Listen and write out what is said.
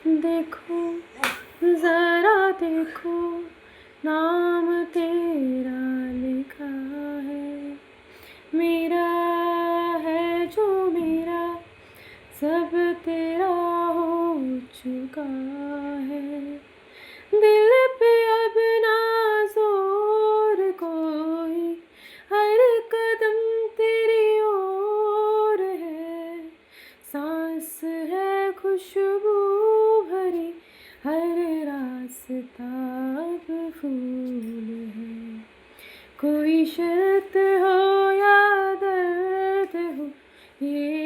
देखो ज़रा देखो, नाम तेरा लिखा है। मेरा है जो मेरा, सब तेरा हो चुका है। दिल पे अब ना जोर कोई, हर कदम तेरी ओर है। सांस है खुशबू भरी, हर रास्ता अब फूल है। कोई शर्त हो या दर्द हो, ये